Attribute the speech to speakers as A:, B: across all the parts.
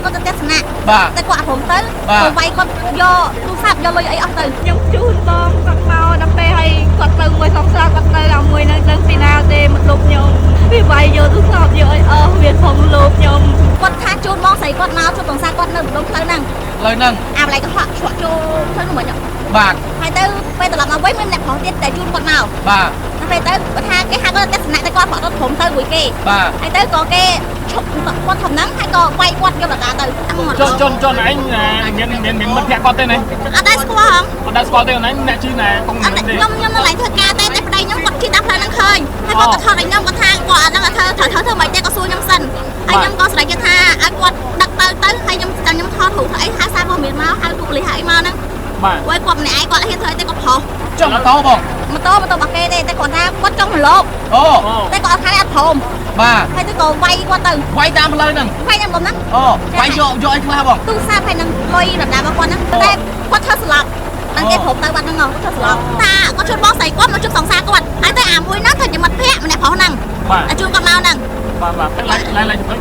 A: គាត់ទៅទស្សនៈតែគាត់ព្រមទៅទៅវាយគាត់យកទូរស័ព្ទយកលុយអីអស់ទៅខ្ញុំជូនបងគាត់មកដល់ពេលហើយគាត់ទៅមួយសងស្រាគាត់ទៅដល់មួយនឹងពីណាទេមកលុបខ្ញុំវាវាយយកទូរស័ព្ទយកអីអស់វាផងលុបខ្ញុំគាត់ថាជូនបងស្រីគាត់មកជួបបងសាគាត់នៅម្ដុំផ្លូវហ្នឹងអាម្ល៉េះកុហកឆ្លក់ចូលទៅនោះមកបាទហើយទៅពេលត្រឡប់មកវិញមានអ្នកប្រុសទៀតតែជូនគាត់មកបាទពេលទៅគាត់ថាគេហៅគាត់ទៅទស្សនៈតែគាត់ប្រត់ព្រមទៅមួយគេបាទហើយទៅក៏គេឈប់គាត់ធំហ្នឹងហើយក៏វាយគាត់យកបតាទៅច
B: ុនឯងមានមិត្តភក្តិគាត់ទេណាអ
A: ត់ដែរស្គាល់ហ៎អ
B: ត់ដែរស្គាល់ទេអូនឯងអ្នកជឿណែកុំមិនទេ
A: ខ្ញុំនៅកន្លែងធ្វើការតែប្តីខ្ញុំគាត់ជិះតាមផ្លូវហ្នឹងឃើញហើយគាត់ក៏ថតឲ្យខ្ញុំគាត់ថាគាត់អត់ដឹងថាធ្វើមិនទេក៏សួរខ្ញុំសិនហើយខ្ញុំក៏ស្រែកគេថាឲ្យគាត់ដឹកទៅហើយខ្ញុំថតរូបថាអីហៅសារមកមានមកហៅពុកលីហៅអីមកហ្នឹងបាទគាត់ម្នាក់ឯងគាត់ហ៊ានធ្វើតែគាត់ប្រុសច
B: ុះម៉ូតូបងម
A: ៉ូតូរបស់គេទេតែគាត់ថាគាត់ចង់មកលបអ
B: ូត
A: ែគាត់អត់ខានអត់ព្រម
B: បាទហ
A: ើយទៅក៏វាយគាត់ទៅវ
B: ាយតាមផ្លូវហ្នឹងវ
A: ាយតាមហ្នឹង
B: អូវាយយកអីខ្លះបងទ
A: ូរស័ព្ទហើយនឹងលុយរបស់គាត់ហ្នឹងតែគាត់ធ្វើស្លាប់តែគេព្រមទៅបាត់ហ្នឹងធ្វើស្លាប់តាគាត់ជូនបងស្រីគាត់មកជូនសង្សារគាត់ហើយតែអាមួយហ្នឹងថាជាមិត្តភក្តិម្នាក់ប្រុសហ្នឹងតែជូនគាត់មកហ្នឹងប
B: ាទឡើ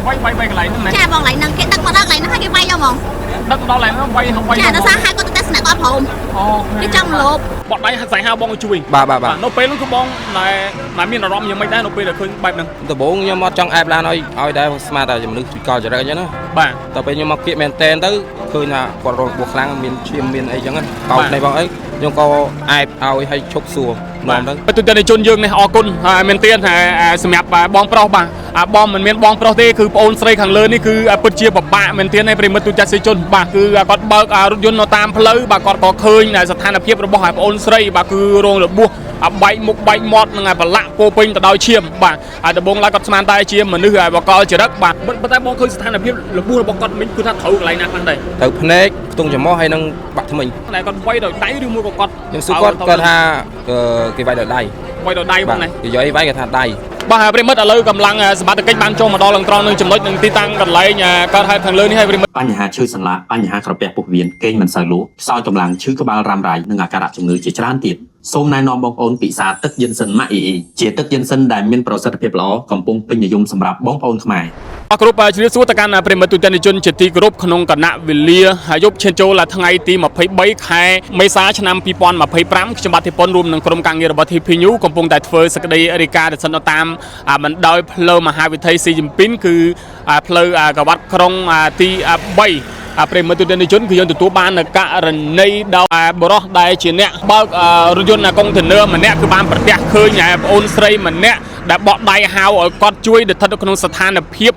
B: ងវាយកន្លែងហ្នឹងណាច
A: ាបងកន្លែងហ្នឹងគេដឹកមកដល់កន្លែងហ្នឹងហើយគេវាយយកហ្មងដ
B: ឹកមកដល់កន្លែងហ្នឹងវាយច
A: ាដល់សារហៅគាត់ទៅទស្សនៈគាត់ព្រមគេចង់លប
B: បត់ដៃស្អីហៅបងជួយ
C: បាទន
B: ៅពេលហ្នឹងគឺបងណែមានអារម្មណ៍យ៉ាងម៉េចដែរនៅពេលដែលឃើញបែបហ្នឹង
C: ដំបូងខ្ញុំអត់ចង់អែបឡានឲ្យដែរស្មាតតែមនុស្សកលចរិតអញ្ចឹងណាប
B: ាទ
C: តែពេលខ្ញុំមកគៀកមែនតែនទៅឃើញថាគាត់រងរបួសខ្លាំងមានឈាមមានអីចឹងកោតនេះបងអីខ្ញុំក៏អែបឲ្យឈប់សួរប
B: ាទទៅទស្សនិកជនយើងនេះអរគុណហើយមែនទៀតសម្រាប់បងប្រុសបាទបងមិនមានបងប្រុសទេគឺប្អូនស្រីខាងលើនេះគឺពិតជាពិបាកមែនទៀតហើយប្រិមិត្តទូចសិជនបាទគឺគាត់បើករថយន្តនៅតាមផ្លូវបាទគាត់ក៏ឃើញស្ថានភាពរបស់ប្អូនស្រីបាទគឺរងរបួសបែកមុខបែកមាត់នឹងប្រឡាក់ពោពេញទៅដោយឈាមបាទហើយដំបងឡើយគាត់ស្មានតែជាមនុស្សបកលចរិតបាទប៉ុន្តែបងឃើញស្ថានភាពរបួសរបស់គាត់មិញគឺថាត្រូវកន្លែងណាខ្លះដែរ
C: ទៅភ្នែកខ្ទង់ច្រមុះហើយនឹងបាក់ធ្មេញត
B: ែគាត់វាយដោយដៃឬមួយក៏គាត់ខ
C: ្ញុំសួរគាត់ថាគេវាយដោយដៃវ
B: ាយដោយដៃបងណាគ
C: េយកអីវាយគាត់ថាដៃ
B: បាទហើយប្រិមិត្តឥឡូវកម្លាំងសមត្ថកិច្ចបានចូលមកដល់ឡើងត្រង់នឹងចំណុចនឹងទីតាំងកន្លែងកើតហេតុខាងលើនេះហើយប្រិមិត្តប
D: ញ្ហាឈឺសន្លាក់បញ្ហាក្រពះពោះវៀនគេងមិនសូវលក់ខ្សោយកម្លាំងឈឺក្បាលរ៉ាំរ៉ៃនិងអាការៈជំងឺជាច្រើនទៀតសូមណែនាំបងប្អូនពិសាទឹកយិនសិនម៉ាក់អ៊ីជាទឹកយិនសិនដែលមានប្រសិទ្ធភាពល្អកំពុងពេញនិយមសម្រាប់បងប្អូនខ្មែរ
B: អរគ្រប់ជ្រាបសួរទៅកាន់ប្រិមិត្តទូទាំងជនជាទីគោរពក្នុងគណៈវេលាយប់ឈានចូលថ្ងៃទី23ខែមេសាឆ្នាំ2025ខ្ញុំបាទធីប៉ុនរួមនឹងក្រុមការងាររបស់ TP News កំពុងតែធ្វើសេចក្តីរាយការណ៍ទៅសិនតាមបណ្ដោយផ្លូវមហាវិថីស៊ីជីមពីនគឺផ្លូវកវ៉ាត់ក្រុងទី3ប្រិមិត្តទូទាំងជនគឺយើងទទួលបានករណីដោយបរិសដែលជាអ្នកបើករថយន្តកុងតឺន័រម្នាក់គឺបានប្រទះឃើញប្អូនស្រីម្នាក់ដែលបក់ដៃហៅឲ្យគាត់ជួយស្ថិតនៅក្នុងស្ថានភាព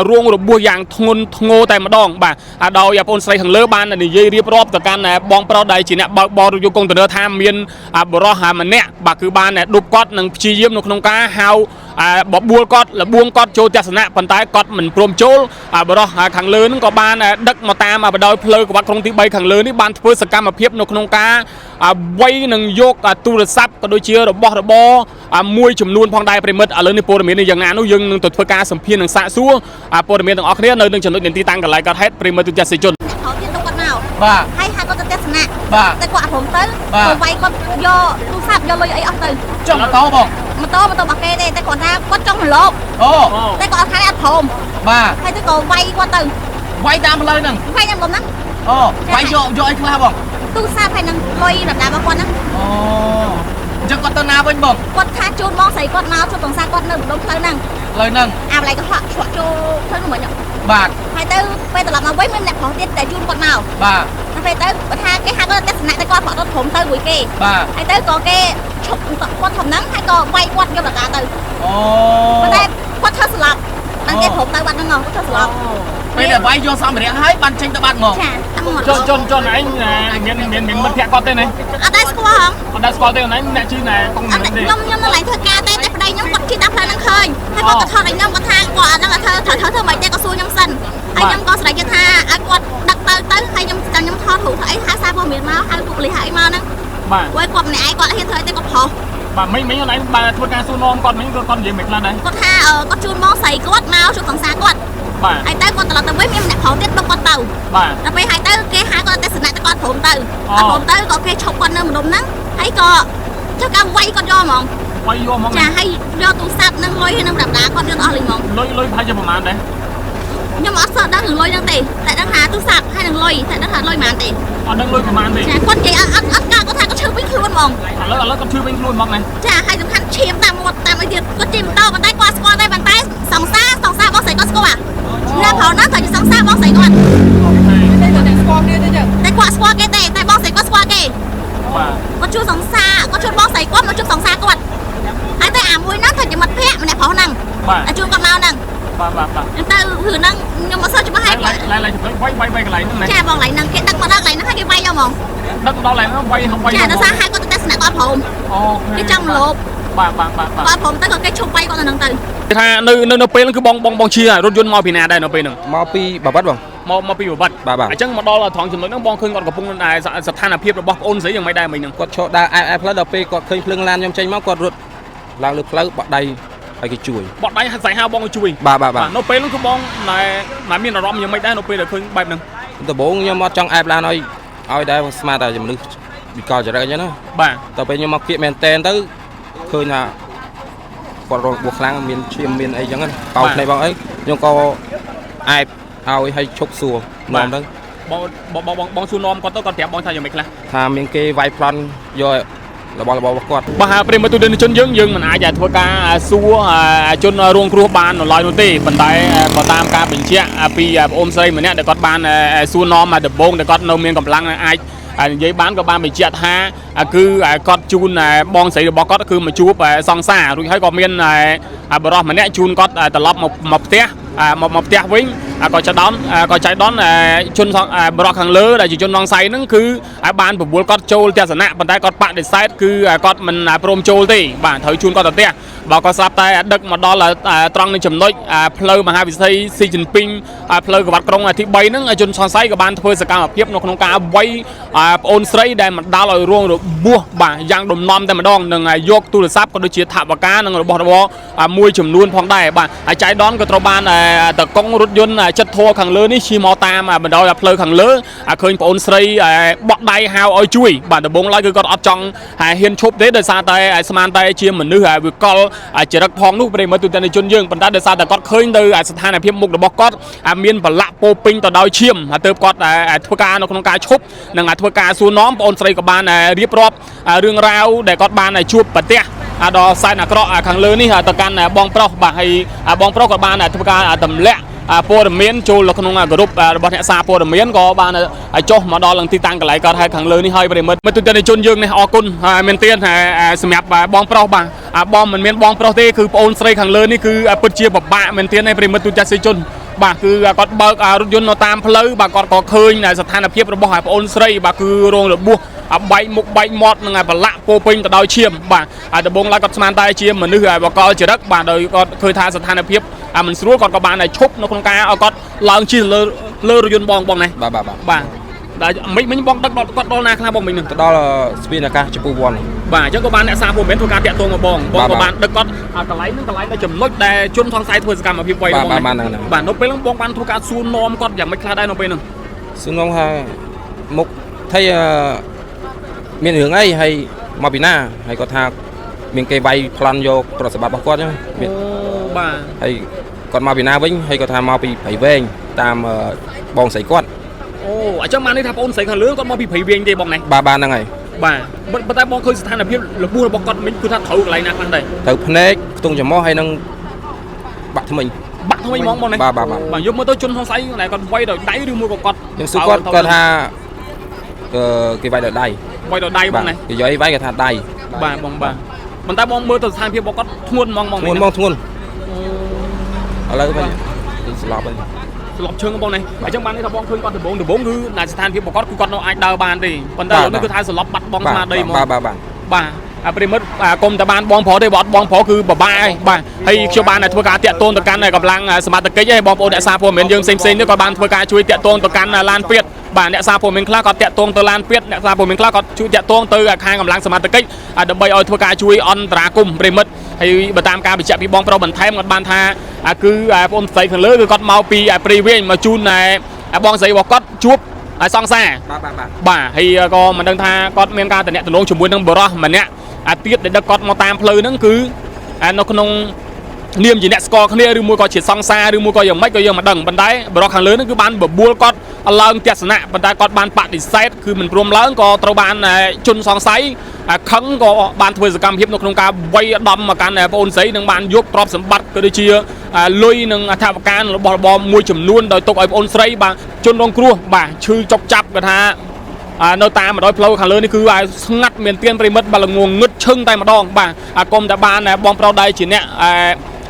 B: រួងរបួសយ៉ាងធ្ងន់ធ្ងរតែម្ដងបាទដោយបងស្រីខាងលើបាននិយាយរៀបរាប់ទៅកាន់បងប្រុសដែលជាអ្នកបើកបររថយន្តកុងតឺន័រថាមានបរិសម្នាក់បាទគឺបានដុបគាត់និងព្យាយាមនៅក្នុងការហៅបបួលគាត់លបួងគាត់ចូលទស្សនៈប៉ុន្តែគាត់មិនព្រមចូលបរិសខាងលើនឹងក៏បានដឹកមកតាមបដោយផ្លូវកវ៉ាត់ក្រុងទី3ខាងលើនេះបានធ្វើសកម្មភាពនៅក្នុងការវាយនឹងយកទូរស័ព្ទក៏ដូចជារបស់របរមួយចំនួនផងដែរប្រិមិត្តឥឡូវនេះព័ត៌មាននេះយ៉ាងណានោះយើងនឹងទៅធ្វើការសម្ភាសន៍និងសាកសួរព័ត៌មានទាំងអស់គ្នានៅនឹងចំណុចទីតាំងកន្លែងកើតហេតុប្រិមិត្តទូទាំងជនប
A: ាទហើយហៅគាត់ទៅទស្សនៈតែគាត់ព្រមទៅវាយគាត់យកទូរស័ព្ទយកលុយអីអស់ទៅ
B: ចុះម៉ូតូបង
A: ម៉ូតូរបស់គេទេតែគាត់ថាគាត់ចង់មកលប
B: អូ
A: តែគាត់អត់ខានអត់ព្រមប
B: ាទ
A: ហើយទៅក៏វាយគាត់ទៅ
B: វាយតាមផ្លូវហ្នឹង
A: វាយតាមហ្នឹងអ
B: ូវាយយកអីខ្លះបង
A: ទូរស័ព្ទហើយនឹងលុយរបស់គាត់ហ្នឹង
B: អូអញ្ចឹងគាត់ទៅណាវិញបងគ
A: ាត់ថាជូនបងស្រីគាត់មកជួបបងសាគាត់នៅម្ដុំផ្លូវហ្នឹងអាម្ល៉េះកុហកឆ្លក់ចូលទៅនោះមកប
B: ាទ
A: ហើយទៅពេលត្រឡប់មកវិញមានអ្នកប្រុសទៀតតែជូនគាត់មកប
B: ាទ
A: តែពេលទៅគាត់ថាគេហៅគាត់ទៅទស្សនៈតែគាត់ប្រត់ព្រមទៅមួយគេប
B: ាទ
A: ហើយទៅក៏គេឈប់គាត់ធំហ្នឹងហើយក៏វាយគាត់យកបតាទៅ
B: អូ
A: ប៉ុន្តែគាត់ធ្វើស្លាប់តែគេព្រមទៅបាត់ហ្នឹងធ្វើស្លាប់
B: ពេលដែលវាយយកសម្ភារៈហើយបានចេញទៅបាត់មកចុនឯងមានមិត្តភក្តិគាត់ទេណាអ
A: ត់ដែរស្គាល់ហ៎អ
B: ត់ដែរស្គាល់ទេអូនឯងអ្នកជឿណែកុំមិនទេ
A: ខ្ញុំនៅកន្លែងធ្វើការតែប្តីខ្ញុំគាត់ជិះតាមផ្លូវហ្នឹងឃើញហើយគាត់ក៏ថតឲ្យខ្ញុំគាត់ថាគាត់អត់ដឹងថាធ្វើមិនទេក៏សួរខ្ញុំសិនហើយខ្ញុំក៏ស្រែកគេថាឲ្យគាត់ដឹកទៅហើយខ្ញុំថតរូបថាអីហៅសារមកមានមកហៅពុកលីហៅអីមកហ្នឹងប
B: ាទ
A: គាត់ម្នាក់ឯងគាត់ហ៊ានធ្វើតែគាត់ប្រុសប
B: ាទមិញអូនឯងបានធ្វើការសួរនាំគាត់មិញគាត់និយាយមិនខ្លះដែរ
A: គាត់ថាគាត់ជូនមកស្រីគាត់មកជួបសង្សារគាត់
B: បាទហ
A: ើយទៅគាត់ត្រឡប់ទៅវិញមានអ្នកប្រុសទៀតគាត់ទៅ
B: បាទដ
A: ល់ពេលហើយទៅគេហៅគាត់ទៅទស្សនៈតែគាត់ព្រមទៅក៏គេឈប់គាត់នៅម្ដុំហ្នឹងហើយក៏ធ្វើការវាយគាត់យកហ្មងចាហើយយកទូរស័ព្ទនឹងលុយនឹងប្រាំដាគាត់យកអស់លេងហ្មងល
B: ុយប្រហែលជាប្រហែលដែរខ
A: ្ញុំអត់សោះដឹងលុយហ្នឹងទេតែដឹង ลอยแต่ถ้าลอยมาตี
B: อ๋อดังลอยประมาณสิ
A: ใช่คนใหญ่อัดกาก็ทางก็ชื่อวิ่งคืนมอง
B: แล้วก็ชื่อเป็นรุ่นบ้างไหม
A: จ้าให้สำคัญเชียมตามหมดตามไอเดียก็จิ้มเต้ามันได้กว่าสกอร์ได้บันไดสองซ่าบอกใส่ก็สกอร์เนี่ยเผานั้นใส่จะสองซ่าบอกใส่ก่อนแต่กว่าสกอร์เกตแต่บอกใส่ก็สกอร์เกตก็ชูสองซ่าก็ชูบอกใส่ก้นมาชูสองซ่าก่อนไอ้แต่มวยนั้นถ้าจะมัดแพะมันเนี่ยเผานั่งไอ้ชูกับเมานั่งแต่หือนั่งยังมาเสิร์ชมาให้ก่อน
B: lại chụp quay cái lại nữa này
A: แช่บอกไหลนั่งแค่ดักมาดักไหลนั่งให้แกไปยอมอง
B: đất đó lại nó quay không quay
A: แช่นั่งซ่าให้ก็แต่สนามก้อนผม cái trong lốp ก้อนผมแต่ก็แกชุบไปก่อนนั่งตื่น
B: ถ้าនៅពេលគឺបងchiaរថយន្តមកពីណាដែរនៅពេលហ្នឹង
C: មកពីបាបាត់បង
B: មកពីបាត់អញ្ចឹងមកដល់ត្រង់ចំណុចហ្នឹងបងឃើញគាត់កំពុងតែស្ថានភាពរបស់បងអូនស្រីយ៉ាងម៉េចដែរមិញហ្នឹង
C: គាត់ឈរដើរអែផ្លូវដល់ពេលគាត់ឃើញភ្លើងឡានខ្ញុំចេញមកគាត់រត់ឡើងលើផ្លូវបាក់ដៃឲ្យគេជួយ
B: បត់ដៃស្អីហៅបងជួយ
C: បាទ
B: នៅពេលហ្នឹងគឺបងតែមានអារម្មណ៍យ៉ាងម៉េចដែរនៅពេលដែលឃើញបែបហ្នឹង
C: ដំបូងខ្ញុំអត់ចង់អែបឡានឲ្យដែរស្មានតែមនុស្សវិកលចរិតអញ្ចឹងណា
B: បាទ
C: ដល់ពេលខ្ញុំមកគៀកមែនតែនទៅឃើញថាគាត់រងបួសខ្លាំងមានឈាមមានអីចឹងណាបោកភ្នែកបងអីខ្ញុំក៏អែបឲ្យឈប់សួរនាំទៅ
B: បងសួរនាំគាត់ទៅគាត់ប្រាប់បងថាយ៉ាងម៉េចខ្លះ
C: ថាមានគេវាយប្លន់យករបស់របស់គាត់
B: បាទប្រិមត្តទស្សនិកជនយើងមិនអាចធ្វើការសួរជនរងគ្រោះបាននៅឡើយនោះទេប៉ុន្តែបើតាមការបញ្ជាក់ពីបងអូនស្រីម្នាក់ដែលគាត់បានសួរនាំដំបងដែលគាត់នៅមានកម្លាំងអាចនិយាយបានក៏បានបញ្ជាក់ថាគឺគាត់ជូនបងស្រីរបស់គាត់គឺមកជួបសង្សាររួចហើយក៏មានបរិសម្នាក់ជូនគាត់ត្រឡប់មកផ្ទះមកផ្ទះវិញក៏ចៃដនជនបរិសខាងលើដែលជាជនសង្ស័យហ្នឹងគឺបានប្រមូលគាត់ចូលទស្សនៈប៉ុន្តែគាត់បដិសេធគឺគាត់មិនព្រមចូលទេបាទត្រូវជូនគាត់ទៅផ្ទះបើគាត់ស្រាប់តែដឹកមកដល់ត្រង់នឹងចំណុចផ្លូវមហាវិថីស៊ីជីនពីងផ្លូវកវត្តក្រុងទី3ហ្នឹងជនសង្ស័យក៏បានធ្វើសកម្មភាពនៅក្នុងការវាយប្អូនស្រីដែលមកដល់ឲ្យរងរបួសបាទយ៉ាងដំណំតែម្ដងនឹងយកទូរស័ព្ទក៏ដូចជាថវិកានិងរបស់របរមួយចំនួនផងដែរបាទហើយចៃដនក៏ត្រូវបានតកង់រថយន្តចិត្តធัวខាងលើនេះជិះមកតាមបណ្ដោយផ្លូវខាងលើឃើញប្អូនស្រីបក់ដៃហៅឲ្យជួយបាទដំបងឡើយគឺគាត់អត់ចង់ហ៊ានឈប់ទេដោយសារតែស្មានតែជាមនុស្សវិកលចរិតផងនោះប្រិមត្តទូទាំងជនយើងប៉ុន្តែដោយសារតែគាត់ឃើញទៅស្ថានភាពមុខរបស់គាត់មានប្រឡាក់ពោពេញទៅដោយឈាមទើបគាត់ធ្វើការនៅក្នុងការឈប់និងធ្វើការសួរនាំប្អូនស្រីក៏បានរៀបរាប់រឿងរ៉ាវដែលគាត់បានជួបប្រទះដល់សែនអាក្រក់ខាងលើនេះទៅកាន់បងប្រុសបាទហើយបងប្រុសក៏បានធ្វើការទម្លាក់ព័ត៌មានចូលក្នុងក្រុមរបស់អ្នកសារព័ត៌មានក៏បានចុះមកដល់ទីតាំងកន្លែងកើតហេតុខាងលើនេះហើយប្រិមត្តទូទាំងជនយើងនេះអរគុណមែនទែនសម្រាប់បងប្រុសបាទបងមិនមានបងប្រុសទេគឺប្អូនស្រីខាងលើនេះគឺពិតជាពិបាកមែនទែនឯប្រិមត្តទូទាំងជនបាទគឺគាត់បើករថយន្តនៅតាមផ្លូវបាទគាត់ក៏ឃើញស្ថានភាពរបស់ប្អូនស្រីបាទគឺរងរបួសបែកមុខបែកមាត់នឹងប្រឡាក់ពោពេញទៅដោយឈាមបាទហើយដំបងឡើយគាត់ស្មានតែជាមនុស្សបកលចរិតបាទដោយគាត់ឃើញថាស្ថានភាពមិនស្រួលគាត់ក៏បានឈប់នៅក្នុងការឲ្យគាត់ឡើងជិះលើរថយន្តបងនេះបាទតែមិញបងដឹកគាត់ដល់ណាខ្លះបងមិញនឹង
C: ទៅដល់ស្ពានអាកាសចំពោះវ័ន
B: បាទអញ្ចឹងក៏បានអ្នកសារព័ត៌មានធ្វើការតាក់ទងមកបងក៏បានដឹកគាត់កន្លែងហ្នឹងកន្លែងដែលចំណុចដែលជនសង្ស័យធ្វើសកម្មភាពໄວបងបាទនៅពេលហ្នឹងបងបានធ្វើការសួរនាំគាត់យ៉ាងម៉េចខ្លះដែរនៅពេលហ្នឹង
C: សួរនាំថាមុខថៃមានរឿងអីហើយមកពីណាហើយគាត់ថាមានគេវាយប្លន់យកទ្រព្យសម្បត្តិរបស់គាត់ហ្នឹងមាន
B: បាទ
C: ហើយគាត់មកពីណាវិញហើយគាត់ថាមកពីព្រៃវែងតាមបងស្រីគាត់
B: អូអញ្ចឹងបាននេះថាបងអូនស្រីខាងលើគាត់មកពីព្រៃវែងទេបងនេះ
C: បាទហ្នឹងហើយ
B: បាទប៉ុន្តែបងឃើញស្ថានភាពរបួសរបស់គាត់មិញគឺថាត្រូវកន្លែងណាខ្លះដែរ
C: ទៅភ្នែកខ្ទង់ច្រមុះហើយនឹងបាក់ថ្មិញ
B: បាក់ថ្មីហ្មងបងនេះ បាទយកមកទៅជនសង្ស័យដែលគាត់វាយដោយដៃឬមួយក៏គាត់
C: ខ្ញុំសួរគាត់ថាគេវាយដោយដៃ
B: វាយដោយដៃបងនេះ
C: គេយកអីវាយគេថាដៃ
B: បាទបងបាទប៉ុន្តែបងមើលទៅស្ថានភាពរបស់គាត់ធ្ងន់ហ្មងបង
C: ធ្ងន់ឥឡូវវិញស្លាប់ហើយ
B: ស្លាប់ឈឹងបងនេះអញ្ចឹងបាននេះថាបងឃើញគាត់ដំបងគឺស្ថានភាពរបស់គាត់គឺគាត់នៅអាចដើរបានទេប៉ុន្តែលោកនេះគឺថាស្លាប់បាត់បង់ស្មារតីហ្មងបាទប្រិមិត្តគុំតែបានបងប្រុសទេបើអត់បងប្រុសគឺពិបាកហើយបាទហើយខ្ញុំបានធ្វើការតាក់ទងទៅកាន់កម្លាំងសមត្ថកិច្ចឯងបងប្អូនអ្នកសារព័ត៌មានយើងផ្សេងៗនេះក៏បានធ្វើការជួយតាក់ទងទៅកាន់ឡានពេទ្យបាទអ្នកសារព័ត៌មានខ្លះក៏តាក់ទងទៅឡានពេទ្យអ្នកសារព័ត៌មានខ្លះក៏ជួយតាក់ទងទៅខាងកម្លាំងសមត្ថកិច្ចដើម្បីឲ្យធ្វើការជួយអន្តរាគមន៍ប្រិមិត្តហើយបើតាមការបញ្ជាក់ពីបងប្រុសបន្ថែមគាត់បានថាគឺបងស្រីខាងលើគឺគាត់មកពីព្រៃវែងមកជូនបងស្រីរបស់គាត់ជួបសង្សារបាទហើយក៏មិនដឹងថាគាត់មានការតំណែងជាមួយនឹងបរិសម្នាក់ទៀតដែលដឹកគាត់មកតាមផ្លូវហ្នឹងគឺនៅក្នុងនាមជាអ្នកស្គាល់គ្នាឬមួយក៏ជាសង្សារឬមួយក៏យ៉ាងម៉េចក៏យើងមិនដឹងប៉ុន្តែបរិសខាងលើហ្នឹងគឺបានបបួលគាត់ ឡើងទស្សនៈប៉ុន្តែគាត់បានបដិសេធគឺមិនព្រមឡើងក៏ត្រូវបានជន់សង្ស័យខឹងក៏បានធ្វើសកម្មភាពនៅក្នុងការវាយដំមកកាន់បងអូនស្រីនឹងបានយកទ្រព្យសម្បត្តិក៏ដូចជាលុយនិងអត្ថប្រការរបស់របរមួយចំនួនដោយទុកឲ្យបងអូនស្រីបាទជន់រងគ្រោះបាទឈឺចុកចាប់គាត់ថានៅតាមម្ដងផ្លូវខាងលើនេះគឺស្ងាត់មានទៀនប្រិមិត្តបាទល្ងងងឹតឈឹងតែម្ដងបាទកុំតែបានបងប្រុសដៃជាអ្នក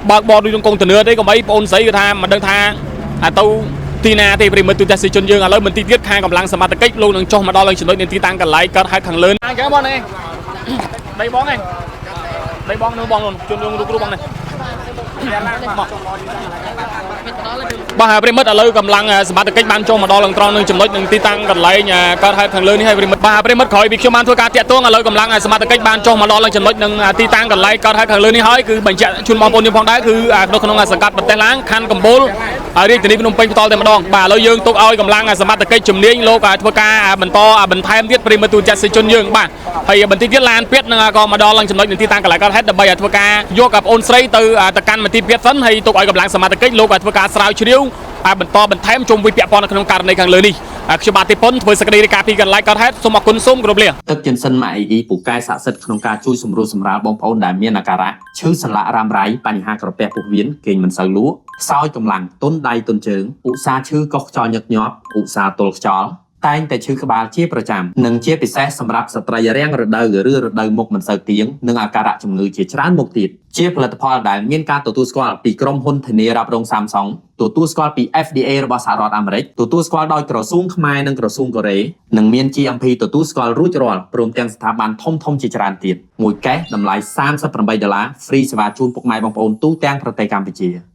B: បើកបរដូចនឹងកុងតឺន័រទេកុំអីបងអូនស្រីគឺថាមិនដឹងថាទៅទីណាទេប្រិមិត្តទូទាំងជនយើងឥឡូវមិនទីទៀតខាងកម្លាំងសមត្ថកិច្ចលោកនឹងចុះមកដល់ឡើងចំណុចនៃទីតាំងកន្លែងកើតហេតុខាងលើអញ្ចឹងបងនេះដៃបងឯងដៃបងនោះបងជនយើងរូបបងនេះបាទប្រិមិត្តឥឡូវកម្លាំងសមត្ថកិច្ចបានចុះមកដល់ឡើងត្រង់នឹងចំណុចនឹងទីតាំងកន្លែងកើតហេតុខាងលើនេះហើយប្រិមិត្តបាទប្រិមិត្តក្រោយពីខ្ញុំបានធ្វើការតាក់ទងឥឡូវកម្លាំងសមត្ថកិច្ចបានចុះមកដល់ឡើងចំណុចនឹងទីតាំងកន្លែងកើតហេតុខាងលើនេះហើយគឺបញ្ជាក់ជូនបងប្អូនយើងផងដែរគឺនៅក្នុងសង្កាត់ប្រទេសឡាងខណ្ឌកំពូលរាជធានីភ្នំពេញបន្តតែម្ដងបាទឥឡូវយើងទុកឲ្យកម្លាំងសមត្ថកិច្ចជំនាញលោកធ្វើការបន្តបន្ថែមទៀតប្រិមិត្តទូទាំងជនយើងបាទហើយបន្តិចទៀតឡានពេទ្យនឹងក៏មកដល់ឡើងចំណុចនឹងទីតាំងកន្លែងកើតហេតុដើម្បីធ្វើការយកប្អូនស្រីទៅកាន់មន្ទីរពេទ្យសិនហើយទុកឲ្យកម្លាំងសមត្ថកិច្ចលោកធ្វើការស្រាវជ្រាវបន្តបន្ថែមជុំវិញពាក់ព័ន្ធនៅក្នុងករណីខាងលើនេះខ្ញុំបាទទេពុនធ្វើសេចក្តីរាយការណ៍ពីកន្លែងកើតហេតុសូមអរគុណសូមគោរពលា
D: ទឹកចិនសិនម៉ាអ៊ីពូកែស័ក្តិសិទ្ធិក្នុងការជួយសម្រួលសម្រាលបងប្អូនដែលមានអាការៈឈឺសន្លាក់រ៉ាំរ៉ៃបញ្ហាក្រពះពោះវៀនគេងមិនសូវលក់ខ្សោយកម្លាំងទុនដៃទុនជើងឧស្សាហ៍ឈឺកុសខ្យល់ញឹកញាប់ឧស្សាហ៍ទល់ខ្យល់តែងតែឈឺក្បាលជាប្រចាំនិងជាពិសេសសម្រាប់ស្ត្រីរាំងរដូវឬរដូវមុខមិនសូវទៀងនិងអាការៈជំងឺជាច្រើនមុខទៀតជាផលិតផលដែលមានការទទួលស្គាល់ពីក្រុមហ៊ុនធានារ៉ាប់រង Samsung ទទួលស្គាល់ពី FDA របស់សហរដ្ឋអាមេរិកទទួលស្គាល់ដោយក្រសួងខ្មែរនិងក្រសួងកូរ៉េនិងមាន GMP ទទួលស្គាល់រួចរាល់ព្រមទាំងស្ថាប័នធំជាច្រើនទៀតមួយកេសតម្លៃ$38 ហ្វ្រីសេវាជូនពុកម៉ែបងប្អូនទូទាំងប្រទេសកម្ពុជា